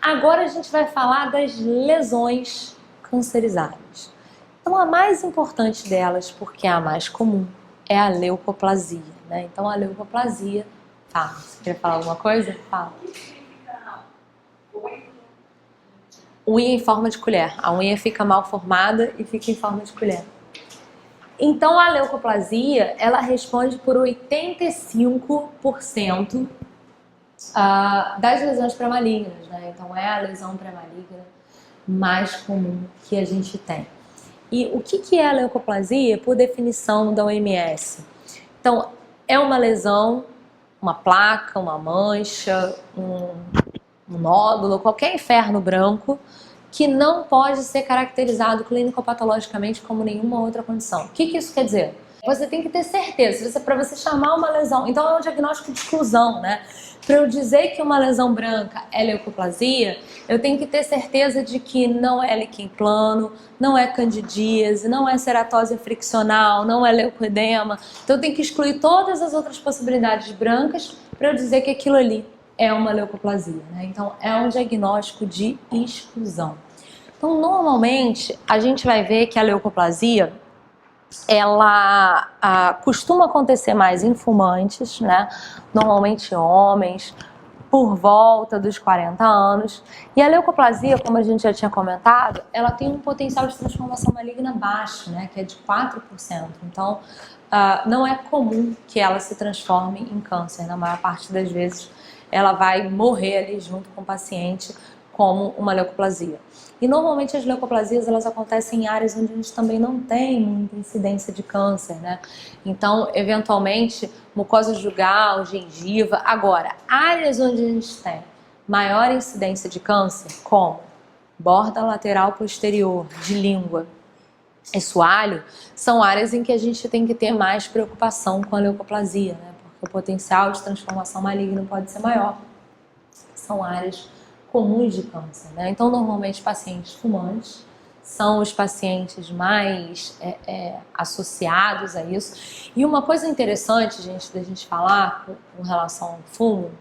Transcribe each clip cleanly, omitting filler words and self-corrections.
Agora a gente vai falar das lesões cancerizáveis. Então a mais importante delas, porque é a mais comum, é a leucoplasia, né? Então a leucoplasia, fala, você quer falar alguma coisa? Fala. Unha em forma de colher. A unha fica mal formada e fica em forma de colher. Então a leucoplasia, ela responde por 85% das lesões pré-malignas, né? Então é a lesão pré-maligna mais comum que a gente tem. E o que é a leucoplasia por definição da OMS? Então é uma lesão, uma placa, uma mancha, um nódulo, qualquer inferno branco que não pode ser caracterizado clínico-patologicamente como nenhuma outra condição. O que isso quer dizer? Você tem que ter certeza, para você chamar uma lesão, então é um diagnóstico de exclusão, né? Para eu dizer que uma lesão branca é leucoplasia, eu tenho que ter certeza de que não é líquen plano, não é candidíase, não é ceratose friccional, não é leucoedema. Então eu tenho que excluir todas as outras possibilidades brancas para eu dizer que aquilo ali é uma leucoplasia, né? Então é um diagnóstico de exclusão. Então normalmente a gente vai ver que a leucoplasia ela costuma acontecer mais em fumantes, né? Normalmente homens, por volta dos 40 anos. E a leucoplasia, como a gente já tinha comentado, ela tem um potencial de transformação maligna baixo, né? Que é de 4%. Então, não é comum que ela se transforme em câncer. Na maior parte das vezes, ela vai morrer ali junto com o paciente como uma leucoplasia. E normalmente as leucoplasias elas acontecem em áreas onde a gente também não tem muita incidência de câncer, né? Então, eventualmente, mucosa jugal, gengiva. Agora, áreas onde a gente tem maior incidência de câncer, como borda lateral posterior, de língua e soalho, são áreas em que a gente tem que ter mais preocupação com a leucoplasia, né? Porque o potencial de transformação maligna pode ser maior. São áreas comuns de câncer, né? Então, normalmente, pacientes fumantes são os pacientes mais associados a isso. E uma coisa interessante, gente, da gente falar com relação ao fumo,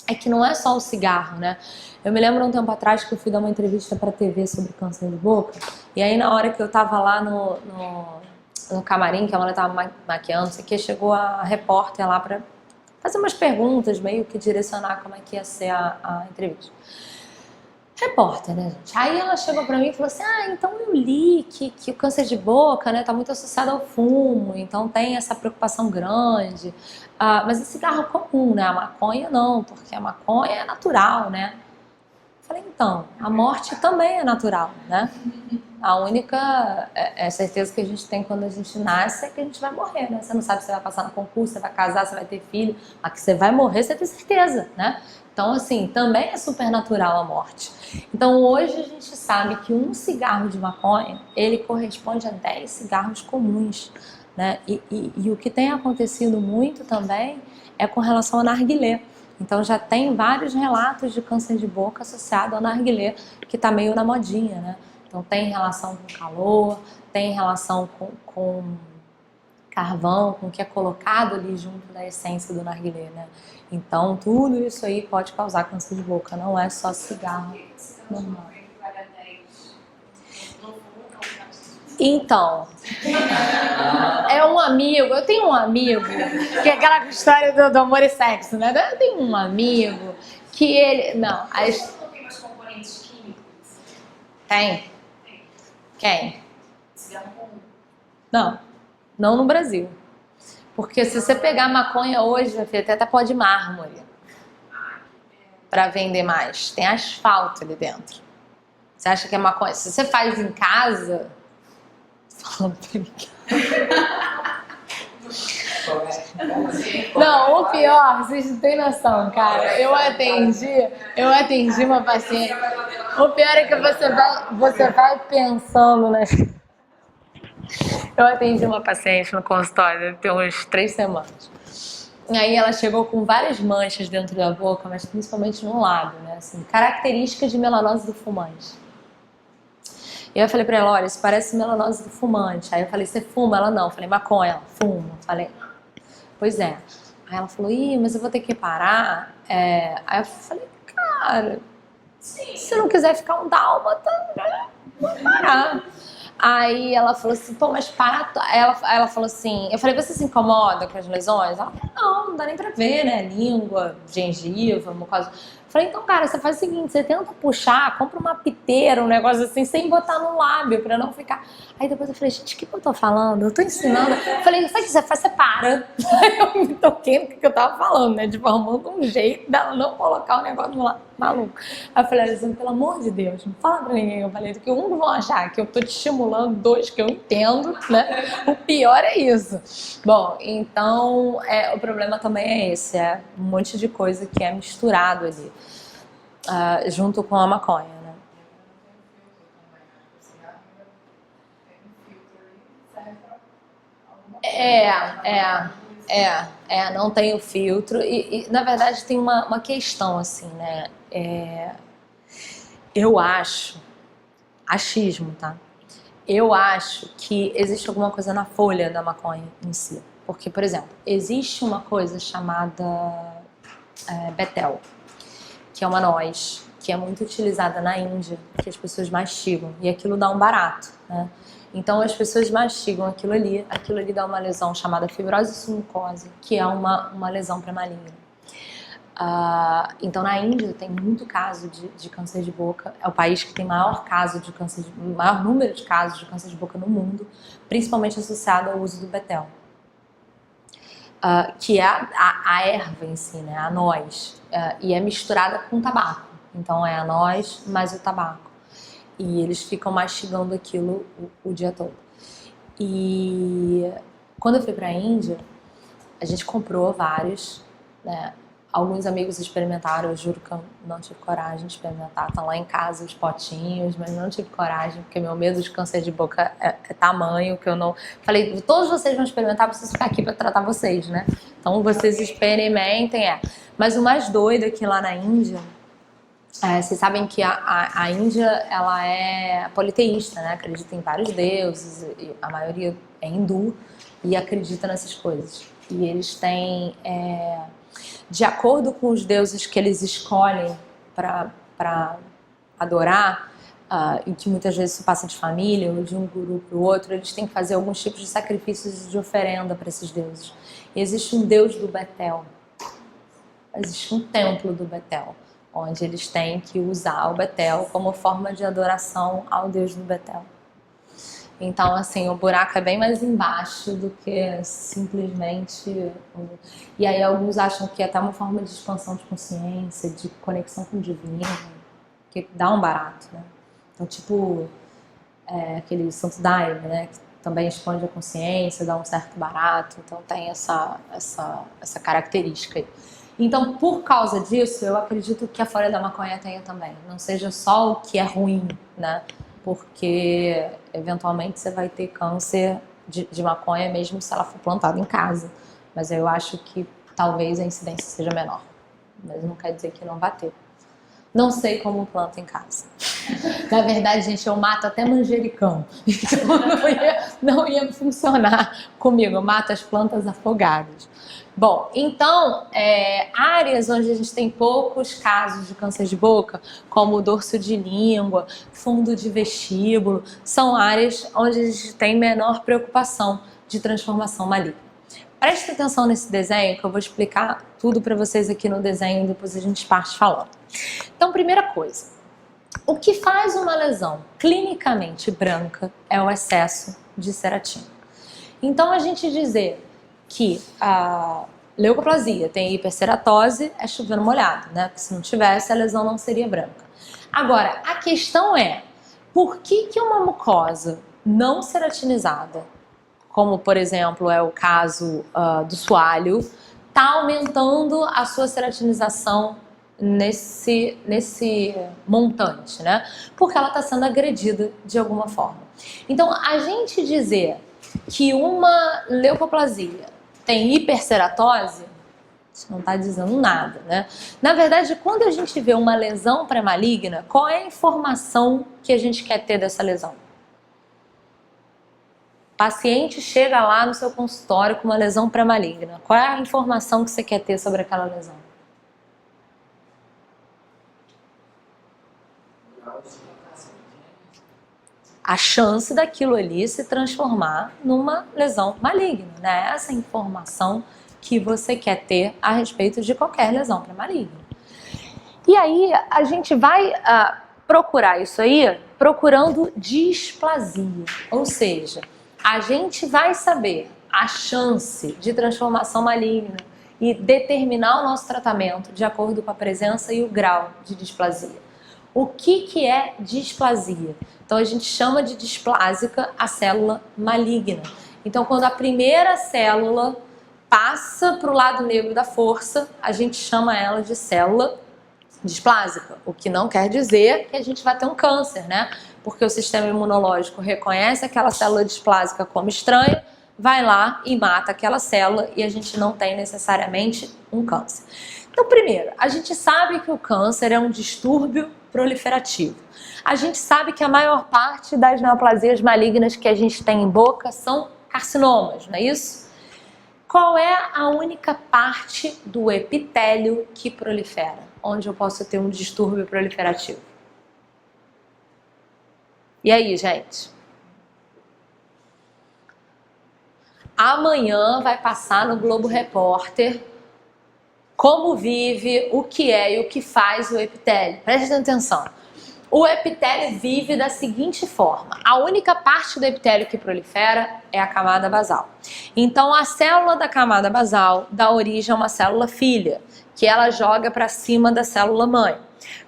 é que não é só o cigarro, né? Eu me lembro um tempo atrás que eu fui dar uma entrevista para a TV sobre câncer de boca, e aí na hora que eu tava lá no camarim, que a mulher tava maquiando, isso aqui, chegou a repórter lá para fazer umas perguntas, meio que direcionar como é que ia ser a entrevista. Repórter, né, gente? Aí ela chegou pra mim e falou assim, então eu li que o câncer de boca, né, tá muito associado ao fumo, então tem essa preocupação grande. Mas o cigarro é comum, né? A maconha não, porque a maconha é natural, né? Falei, então, a morte também é natural, né? A única certeza que a gente tem quando a gente nasce é que a gente vai morrer, né? Você não sabe se você vai passar no concurso, você vai casar, você vai ter filho, mas que você vai morrer, você tem certeza, né? Então, assim, também é super natural a morte. Então, hoje a gente sabe que um cigarro de maconha, ele corresponde a 10 cigarros comuns, né? E o que tem acontecido muito também é com relação ao narguilé. Então já tem vários relatos de câncer de boca associado ao narguilé, que está meio na modinha, né? Então tem relação com calor, tem relação com carvão, com o que é colocado ali junto da essência do narguilé, né? Então tudo isso aí pode causar câncer de boca, não é só cigarro normal. Então, eu tenho um amigo, que é aquela história do amor e sexo, né? Eu tenho um amigo que ele... Não, tem mais componentes químicos? Tem? Quem? Cigarro comum. Não no Brasil. Porque se você pegar maconha hoje, minha filha, até pó de mármore para vender mais. Tem asfalto ali dentro. Você acha que é maconha? Se você faz em casa... Não, o pior, vocês não têm noção, cara. Eu atendi uma paciente. O pior é que você vai pensando, né? Eu atendi uma paciente no consultório, deve ter uns 3 semanas. E aí ela chegou com várias manchas dentro da boca, mas principalmente no lábio, né? Assim, características de melanose do fumante. E eu falei pra ela, olha, isso parece melanose do fumante. Aí eu falei, você fuma? Ela não. Eu falei, maconha. Ela, fumo. Eu falei, pois é. Aí ela falou, mas eu vou ter que parar. Aí eu falei, cara, Sim. Se não quiser ficar um dálmata, vamos parar. Aí ela falou assim, pô, mas para. Ela falou assim, eu falei, você se incomoda com as lesões? Ela falou, não dá nem pra ver, né? Língua, gengiva, mucosa. Eu falei, então, cara, você faz o seguinte, você tenta puxar, compra uma piteira, um negócio assim, sem botar no lábio, pra não ficar. Aí depois eu falei, gente, o que eu tô falando? Eu tô ensinando. Eu falei, sabe o que você faz? Você para. Aí eu me toquei no que eu tava falando, né? Tipo, arrumando um jeito dela não colocar o negócio no lábio, maluco. Aí eu falei assim, pelo amor de Deus, não fala pra ninguém. Eu falei, que um vão achar que eu tô te estimulando, dois, que eu entendo, né? O pior é isso. Bom, então, o problema também é esse, é um monte de coisa que é misturado ali, junto com a maconha, né? Não tem o filtro e na verdade tem uma questão assim, né? Eu acho, achismo, tá? Eu acho que existe alguma coisa na folha da maconha em si. Porque, por exemplo, existe uma coisa chamada betel, que é uma noz, que é muito utilizada na Índia, que as pessoas mastigam, e aquilo dá um barato, né? Então as pessoas mastigam aquilo ali dá uma lesão chamada fibrose submucosa, que é uma lesão pré-maligna. Então na Índia tem muito caso de câncer de boca, é o país que tem maior número de casos de câncer de boca no mundo, principalmente associado ao uso do betel, que é a erva em si, né, a noz, e é misturada com tabaco, então é a noz mais o tabaco, e eles ficam mastigando aquilo o dia todo. E quando eu fui para a Índia, a gente comprou vários, né? Alguns amigos experimentaram, eu juro que eu não tive coragem de experimentar. Estão lá em casa os potinhos, mas não tive coragem, porque meu medo de câncer de boca é tamanho que eu não... Falei, todos vocês vão experimentar, preciso ficar aqui para tratar vocês, né? Então vocês experimentem, Mas o mais doido é que lá na Índia, vocês sabem que a Índia, ela é politeísta, né? Acredita em vários deuses, e a maioria é hindu e acredita nessas coisas. E eles têm, de acordo com os deuses que eles escolhem para adorar, e que muitas vezes se passa de família ou de um guru para o outro, eles têm que fazer alguns tipos de sacrifícios de oferenda para esses deuses. E existe um deus do Betel, existe um templo do Betel, onde eles têm que usar o Betel como forma de adoração ao deus do Betel. Então, assim, o buraco é bem mais embaixo do que simplesmente... E aí alguns acham que é até uma forma de expansão de consciência, de conexão com o divino, que dá um barato, né? Então, tipo, aquele Santo Daime, né? Que também expande a consciência, dá um certo barato. Então, tem essa característica aí. Então, por causa disso, eu acredito que a folha da maconha tenha também. Não seja só o que é ruim, né? Porque eventualmente você vai ter câncer de maconha mesmo se ela for plantada em casa. Mas eu acho que talvez a incidência seja menor. Mas não quer dizer que não vai ter. Não sei como planta em casa. Na verdade, gente, eu mato até manjericão. Então não ia funcionar comigo. Eu mato as plantas afogadas. Bom, então, áreas onde a gente tem poucos casos de câncer de boca, como o dorso de língua, fundo de vestíbulo, são áreas onde a gente tem menor preocupação de transformação maligna. Preste atenção nesse desenho, que eu vou explicar tudo para vocês aqui no desenho e depois a gente parte falando. Então, primeira coisa, o que faz uma lesão clinicamente branca é o excesso de ceratina. Então, a gente dizer que a leucoplasia tem hiperceratose é chovendo molhado, né? Porque se não tivesse, a lesão não seria branca. Agora, a questão é, por que uma mucosa não ceratinizada, como por exemplo é o caso do soalho, está aumentando a sua ceratinização nesse montante, né? Porque ela está sendo agredida de alguma forma. Então, a gente dizer que uma leucoplasia tem hiperceratose, isso não está dizendo nada, né? Na verdade, quando a gente vê uma lesão pré-maligna, qual é a informação que a gente quer ter dessa lesão? O paciente chega lá no seu consultório com uma lesão pré-maligna. Qual é a informação que você quer ter sobre aquela lesão? a chance daquilo ali se transformar numa lesão maligna, né? Essa informação que você quer ter a respeito de qualquer lesão pré-maligna. E aí a gente vai procurar isso aí procurando displasia, ou seja, a gente vai saber a chance de transformação maligna e determinar o nosso tratamento de acordo com a presença e o grau de displasia. O que é displasia? Então a gente chama de displásica a célula maligna. Então quando a primeira célula passa para o lado negro da força, a gente chama ela de célula displásica, o que não quer dizer que a gente vai ter um câncer, né? Porque o sistema imunológico reconhece aquela célula displásica como estranha, vai lá e mata aquela célula e a gente não tem necessariamente um câncer. Então, primeiro, a gente sabe que o câncer é um distúrbio proliferativo. A gente sabe que a maior parte das neoplasias malignas que a gente tem em boca são carcinomas, não é isso? Qual é a única parte do epitélio que prolifera? Onde eu posso ter um distúrbio proliferativo? E aí, gente? Amanhã vai passar no Globo Repórter como vive, o que é e o que faz o epitélio. Prestem atenção. O epitélio vive da seguinte forma: a única parte do epitélio que prolifera é a camada basal. Então a célula da camada basal dá origem a uma célula filha, que ela joga para cima da célula mãe.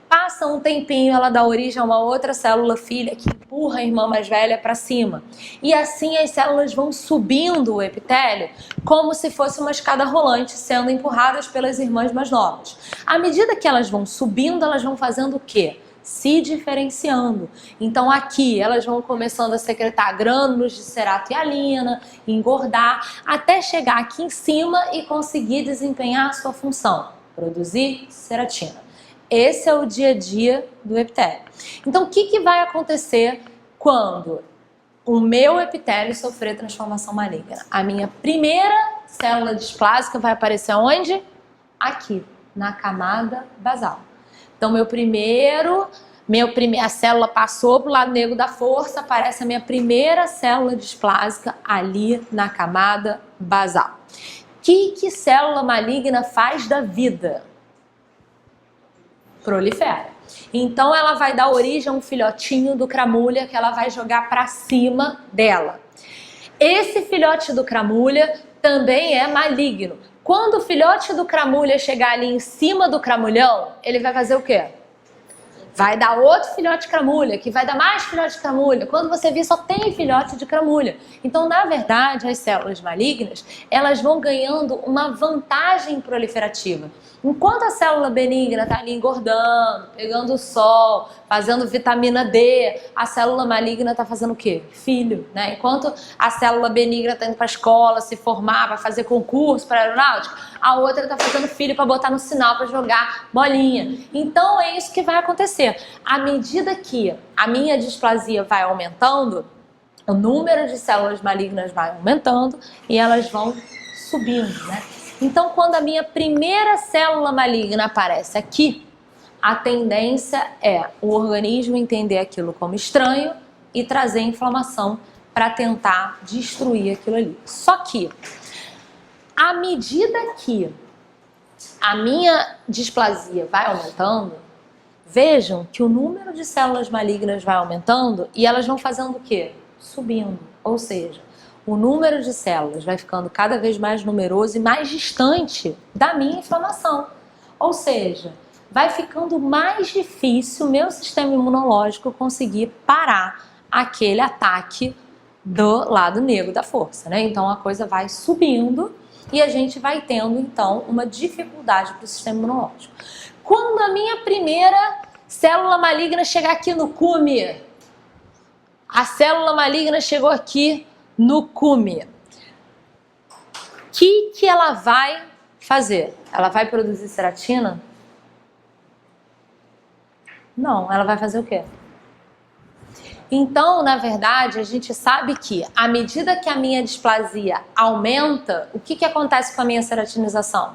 Passa um tempinho, ela dá origem a uma outra célula filha que empurra a irmã mais velha para cima. E assim as células vão subindo o epitélio como se fosse uma escada rolante sendo empurradas pelas irmãs mais novas. À medida que elas vão subindo, elas vão fazendo o quê? Se diferenciando. Então aqui elas vão começando a secretar grânulos de cerato e hialina, engordar, até chegar aqui em cima e conseguir desempenhar a sua função, produzir ceratina. Esse é o dia a dia do epitélio. Então o que vai acontecer quando o meu epitélio sofrer transformação maligna? A minha primeira célula displásica vai aparecer onde? Aqui, na camada basal. Então, a célula passou para o lado negro da força, aparece a minha primeira célula displásica ali na camada basal. O que célula maligna faz da vida? Prolifera. Então, ela vai dar origem a um filhotinho do cramulha que ela vai jogar para cima dela. Esse filhote do cramulha também é maligno. Quando o filhote do cramulha chegar ali em cima do cramulhão, ele vai fazer o quê? Vai dar outro filhote de cramulha, que vai dar mais filhote de cramulha. Quando você vir, só tem filhote de cramulha. Então, na verdade, as células malignas, elas vão ganhando uma vantagem proliferativa. Enquanto a célula benigna está ali engordando, pegando o sol, fazendo vitamina D, a célula maligna está fazendo o quê? Filho, né? Enquanto a célula benigna está indo para a escola, se formar, para fazer concurso para aeronáutica, a outra está fazendo filho para botar no sinal, para jogar bolinha. Então é isso que vai acontecer. À medida que a minha displasia vai aumentando, o número de células malignas vai aumentando e elas vão subindo, né? Então, quando a minha primeira célula maligna aparece aqui, a tendência é o organismo entender aquilo como estranho e trazer inflamação para tentar destruir aquilo ali. Só que, à medida que a minha displasia vai aumentando, vejam que o número de células malignas vai aumentando e elas vão fazendo o quê? Subindo. Ou seja, o número de células vai ficando cada vez mais numeroso e mais distante da minha inflamação. Ou seja, vai ficando mais difícil o meu sistema imunológico conseguir parar aquele ataque do lado negro da força, né? Então a coisa vai subindo e a gente vai tendo então uma dificuldade para o sistema imunológico. Quando a minha primeira célula maligna chegar aqui no cume, a célula maligna chegou aqui no cume, o que ela vai fazer? Ela vai produzir ceratina? Não, ela vai fazer o quê? Então, na verdade, a gente sabe que à medida que a minha displasia aumenta, o que acontece com a minha ceratinização?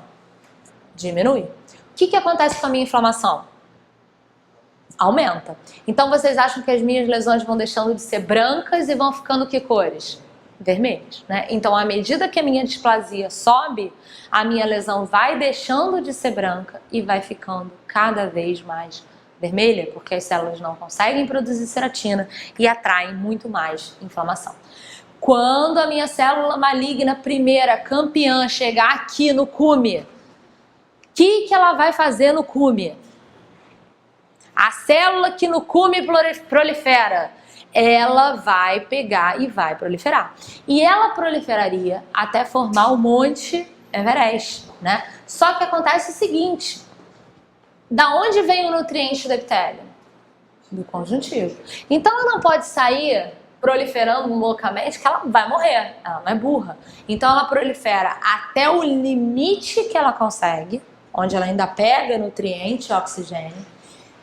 Diminui. O que acontece com a minha inflamação? Aumenta. Então vocês acham que as minhas lesões vão deixando de ser brancas e vão ficando que cores? Vermelhas, né? Então, à medida que a minha displasia sobe, a minha lesão vai deixando de ser branca e vai ficando cada vez mais vermelha, porque as células não conseguem produzir ceratina e atraem muito mais inflamação. Quando a minha célula maligna primeira, campeã, chegar aqui no cume, o que ela vai fazer no cume? A célula que no cume prolifera, ela vai pegar e vai proliferar. E ela proliferaria até formar o Monte Everest, né? Só que acontece o seguinte, da onde vem o nutriente do epitélio? Do conjuntivo. Então ela não pode sair proliferando loucamente, que ela vai morrer, ela não é burra. Então ela prolifera até o limite que ela consegue, onde ela ainda pega nutriente, oxigênio.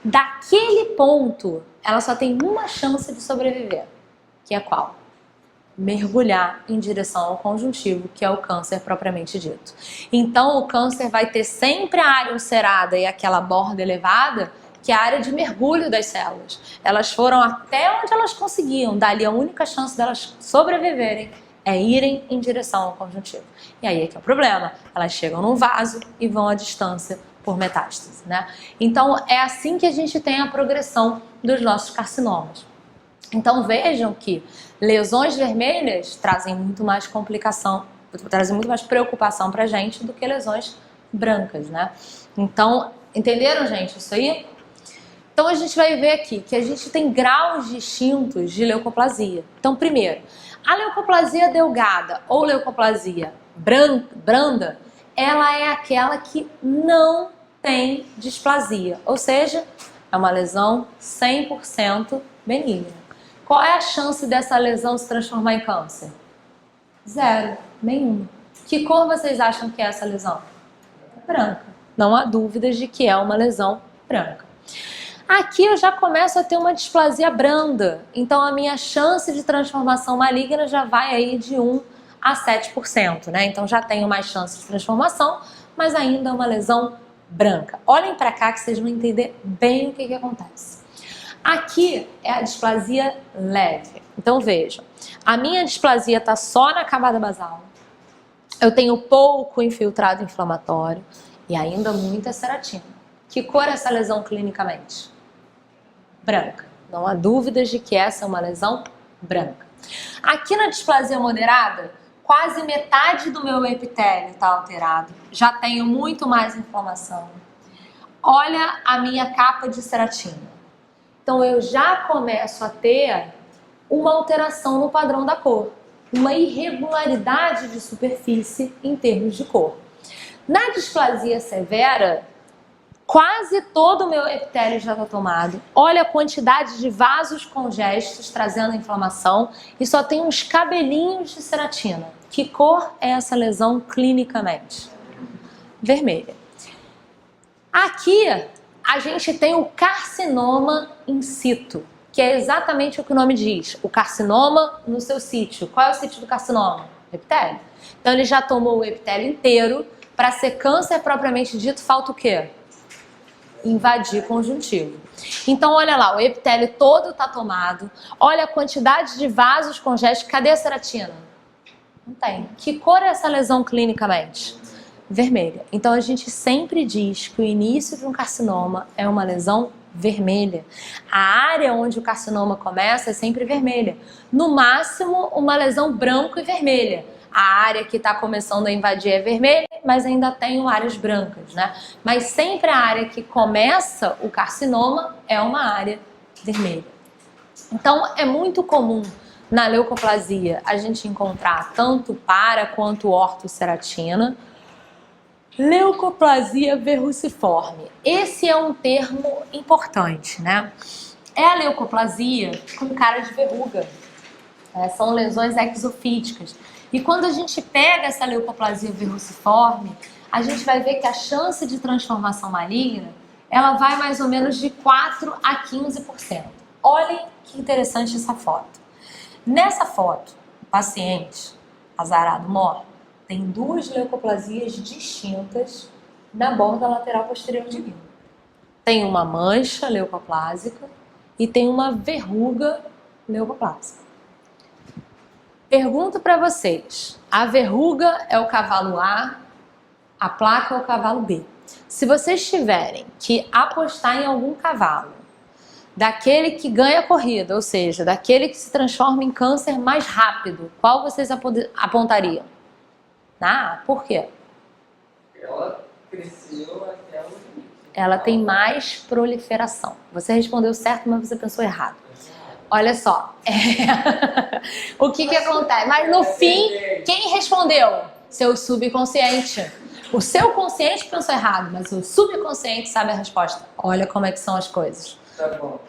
Daquele ponto, ela só tem uma chance de sobreviver, que é qual? Mergulhar em direção ao conjuntivo, que é o câncer propriamente dito. Então o câncer vai ter sempre a área ulcerada e aquela borda elevada, que é a área de mergulho das células. Elas foram até onde elas conseguiam, dali a única chance delas sobreviverem é irem em direção ao conjuntivo. E aí é que é o problema, elas chegam num vaso e vão à distância por metástase, né? Então é assim que a gente tem a progressão dos nossos carcinomas. Então vejam que lesões vermelhas trazem muito mais complicação, trazem muito mais preocupação pra gente do que lesões brancas, né? Então, entenderam, gente, isso aí? Então a gente vai ver aqui que a gente tem graus distintos de leucoplasia. Então, primeiro, a leucoplasia delgada ou leucoplasia branda, ela é aquela que não tem displasia, ou seja, é uma lesão 100% benigna. Qual é a chance dessa lesão se transformar em câncer? Zero, nenhuma. Que cor vocês acham que é essa lesão? Branca. Não há dúvidas de que é uma lesão branca. Aqui eu já começo a ter uma displasia branda, então a minha chance de transformação maligna já vai aí de 1 a 7%, né? Então já tenho mais chance de transformação, mas ainda é uma lesão branca. Olhem para cá que vocês vão entender bem o que acontece. Aqui é a displasia leve. Então vejam, a minha displasia está só na camada basal, eu tenho pouco infiltrado inflamatório e ainda muita ceratina. Que cor é essa lesão clinicamente? Branca. Não há dúvidas de que essa é uma lesão branca. Aqui na displasia moderada, quase metade do meu epitélio está alterado. Já tenho muito mais inflamação. Olha a minha capa de ceratina. Então eu já começo a ter uma alteração no padrão da cor. Uma irregularidade de superfície em termos de cor. Na displasia severa, quase todo o meu epitélio já está tomado. Olha a quantidade de vasos congestos trazendo inflamação e só tem uns cabelinhos de ceratina. Que cor é essa lesão clinicamente? Vermelha. Aqui a gente tem o carcinoma in situ, que é exatamente o que o nome diz. O carcinoma no seu sítio. Qual é o sítio do carcinoma? Epitélio. Então ele já tomou o epitélio inteiro. Para ser câncer propriamente dito, falta o quê? Invadir conjuntivo. Então olha lá, o epitélio todo está tomado. Olha a quantidade de vasos congestos. Cadê a ceratina? Não tem. Que cor é essa lesão clinicamente? Vermelha. Então a gente sempre diz que o início de um carcinoma é uma lesão vermelha. A área onde o carcinoma começa é sempre vermelha. No máximo, uma lesão branco e vermelha. A área que está começando a invadir é vermelha, mas ainda tem áreas brancas, né? Mas sempre a área que começa o carcinoma é uma área vermelha. Então é muito comum na leucoplasia a gente encontrar tanto para quanto ortoceratina. Leucoplasia verruciforme. Esse é um termo importante, né? É a leucoplasia com cara de verruga. São lesões exofíticas. E quando a gente pega essa leucoplasia verruciforme, a gente vai ver que a chance de transformação maligna, ela vai mais ou menos de 4 a 15%. Olhem que interessante essa foto. Nessa foto, o paciente azarado morre. Tem duas leucoplasias distintas na borda lateral posterior de língua. tem uma mancha leucoplásica e tem uma verruga leucoplásica. Pergunto para vocês, a verruga é o cavalo A placa é o cavalo B. Se vocês tiverem que apostar em algum cavalo, daquele que ganha a corrida, ou seja, daquele que se transforma em câncer mais rápido, qual vocês apontariam? Ah, por quê? Ela cresceu até o limite. Ela tem mais proliferação. Você respondeu certo, mas você pensou errado. Olha só. O que acontece? Mas no fim, quem respondeu? Seu subconsciente. O seu consciente pensou errado, mas o subconsciente sabe a resposta. Olha como é que são as coisas. Tá bom.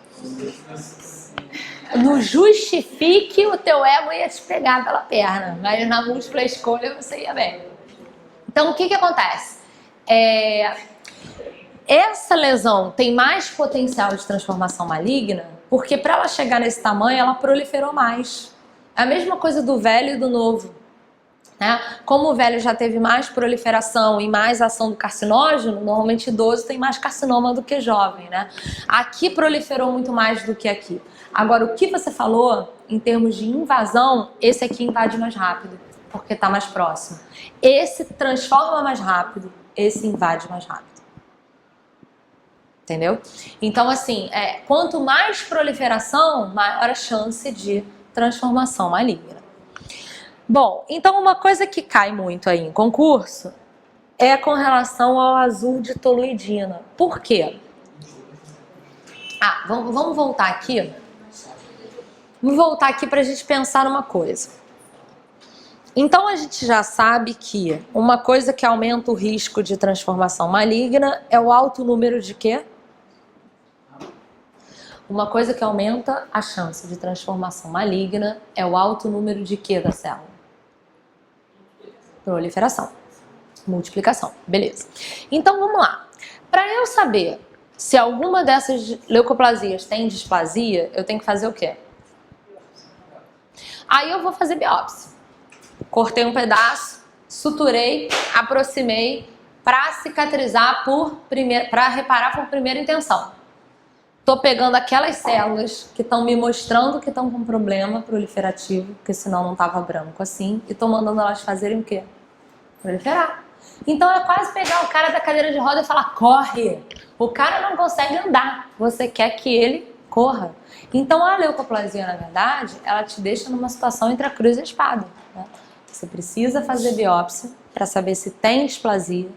No justifique, o teu ego ia te pegar pela perna, mas na múltipla escolha você ia bem. Então, o que acontece? Essa lesão tem mais potencial de transformação maligna, porque para ela chegar nesse tamanho, ela proliferou mais. É a mesma coisa do velho e do novo. Né? Como o velho já teve mais proliferação e mais ação do carcinógeno, normalmente idoso tem mais carcinoma do que jovem, né? Aqui proliferou muito mais do que aqui. Agora, o que você falou em termos de invasão, esse aqui invade mais rápido, porque está mais próximo. Esse transforma mais rápido, esse invade mais rápido. Entendeu? Então, assim, quanto mais proliferação, maior a chance de transformação maligna. Bom, então uma coisa que cai muito aí em concurso é com relação ao azul de toluidina. Por quê? Vamos voltar aqui. Vamos voltar aqui para a gente pensar numa coisa. Então a gente já sabe que uma coisa que aumenta o risco de transformação maligna é o alto número de quê? Uma coisa que aumenta a chance de transformação maligna é o alto número de quê da célula? Proliferação. Multiplicação. Beleza. Então vamos lá. Para eu saber se alguma dessas leucoplasias tem displasia, eu tenho que fazer o quê? Aí eu vou fazer biópsia. Cortei um pedaço, suturei, aproximei para cicatrizar para reparar por primeira intenção. Tô pegando aquelas células que estão me mostrando que estão com problema proliferativo, porque senão não tava branco assim, e tô mandando elas fazerem o quê? Proliferar. Então é quase pegar o cara da cadeira de roda e falar, corre! O cara não consegue andar, você quer que ele corra. Então a leucoplasia, na verdade, ela te deixa numa situação entre a cruz e a espada. Né? Você precisa fazer biópsia para saber se tem displasia,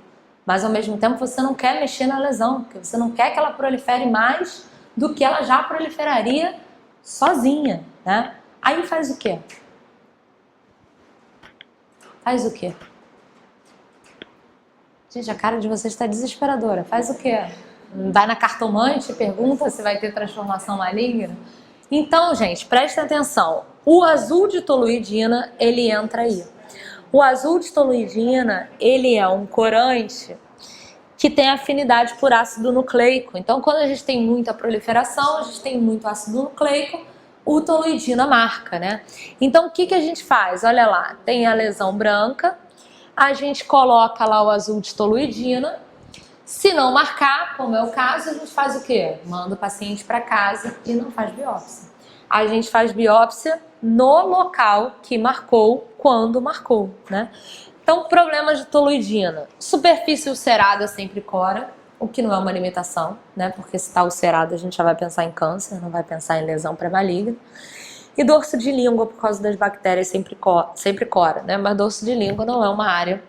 mas ao mesmo tempo você não quer mexer na lesão, porque você não quer que ela prolifere mais do que ela já proliferaria sozinha, né? Aí faz o quê? Faz o quê? Gente, a cara de vocês está desesperadora. Faz o quê? Vai na cartomante e pergunta se vai ter transformação maligna? Então, gente, prestem atenção. O azul de toluidina, ele entra aí. O azul de toluidina, ele é um corante que tem afinidade por ácido nucleico. Então, quando a gente tem muita proliferação, a gente tem muito ácido nucleico, o toluidina marca, né? Então, o que a gente faz? Olha lá, tem a lesão branca, a gente coloca lá o azul de toluidina. Se não marcar, como é o caso, a gente faz o quê? Manda o paciente para casa e não faz biópsia. A gente faz biópsia no local que marcou, quando marcou, né? Então, problemas de toluidina. Superfície ulcerada sempre cora, o que não é uma limitação, né? Porque se está ulcerado, a gente já vai pensar em câncer, não vai pensar em lesão pré-maligna. E dorso de língua, por causa das bactérias, sempre cora, né? Mas dorso de língua não é uma área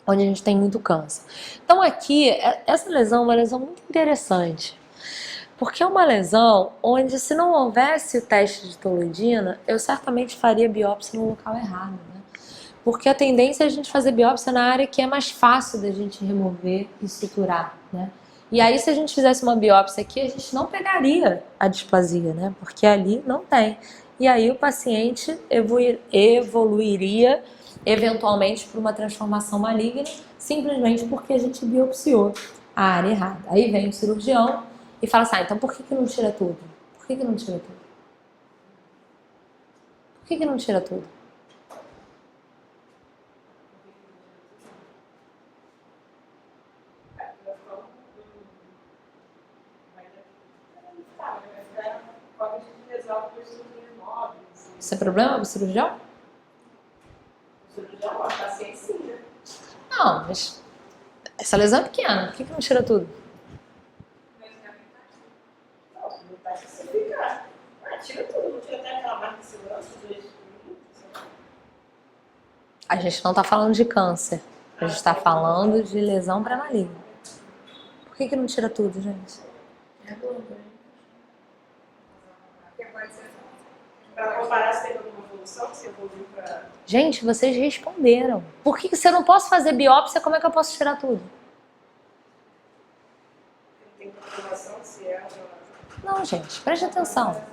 onde a gente tem muito câncer. Então aqui, essa lesão é uma lesão muito interessante, porque é uma lesão onde, se não houvesse o teste de toluidina, eu certamente faria biópsia no local errado, né? Porque a tendência é a gente fazer biópsia na área que é mais fácil da gente remover e suturar, né? E aí, se a gente fizesse uma biópsia aqui, a gente não pegaria a displasia, né? Porque ali não tem. E aí o paciente evoluiria eventualmente para uma transformação maligna, simplesmente porque a gente biopsiou a área errada. Aí vem o cirurgião e fala assim, então por que não tira tudo? Por que não tira tudo? Por que não tira tudo? Isso é problema pro cirurgião? O cirurgião, a paciente sim, né? Não, mas essa lesão é pequena, por que não tira tudo? Não, não tá especificar. Tira tudo, não tira até aquela marca de segurança, A gente não tá falando de câncer, a gente tá falando de lesão pré-maligna. Por que não tira tudo, gente? Para comparar se teve alguma evolução, se evoluiu para... Gente, vocês responderam. Por que se eu não posso fazer biópsia, como é que eu posso tirar tudo? Tem confirmação se é ou Não, gente, preste atenção.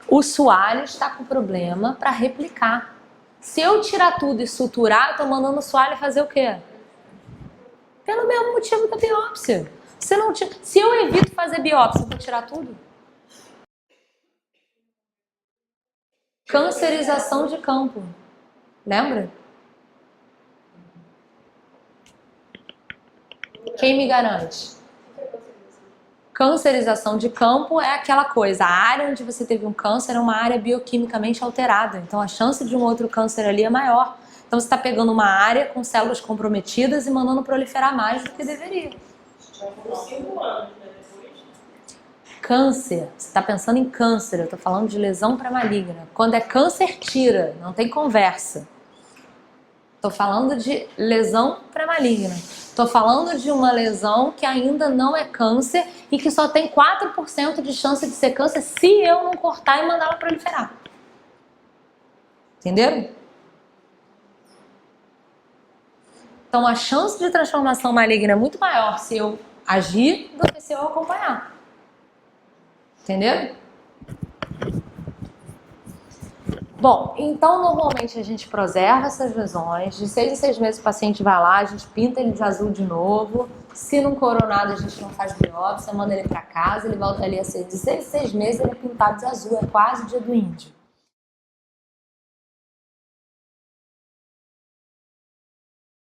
O soalho está com problema para replicar. Se eu tirar tudo e suturar, eu tô mandando o soalho fazer o quê? Pelo mesmo motivo da biópsia. Se eu evito fazer biópsia, eu vou tirar tudo? Cancerização de campo. Lembra? Quem me garante? Cancerização de campo é aquela coisa, a área onde você teve um câncer é uma área bioquimicamente alterada, então a chance de um outro câncer ali é maior. Então você está pegando uma área com células comprometidas e mandando proliferar mais do que deveria. por 5 anos, né? Depois. Câncer, você está pensando em câncer, eu estou falando de lesão pré-maligna. Quando é câncer, tira, não tem conversa. Estou falando de lesão pré-maligna. Estou falando de uma lesão que ainda não é câncer e que só tem 4% de chance de ser câncer se eu não cortar e mandar ela proliferar. Entenderam? Então a chance de transformação maligna é muito maior se eu agir do que se eu acompanhar. Entenderam? Bom, então normalmente a gente preserva essas lesões, de 6 em 6 meses o paciente vai lá, a gente pinta ele de azul de novo, se não coronado a gente não faz biópsia, manda ele para casa, ele volta ali a ser de 6 em 6 meses, ele é pintado de azul, é quase o dia do índio.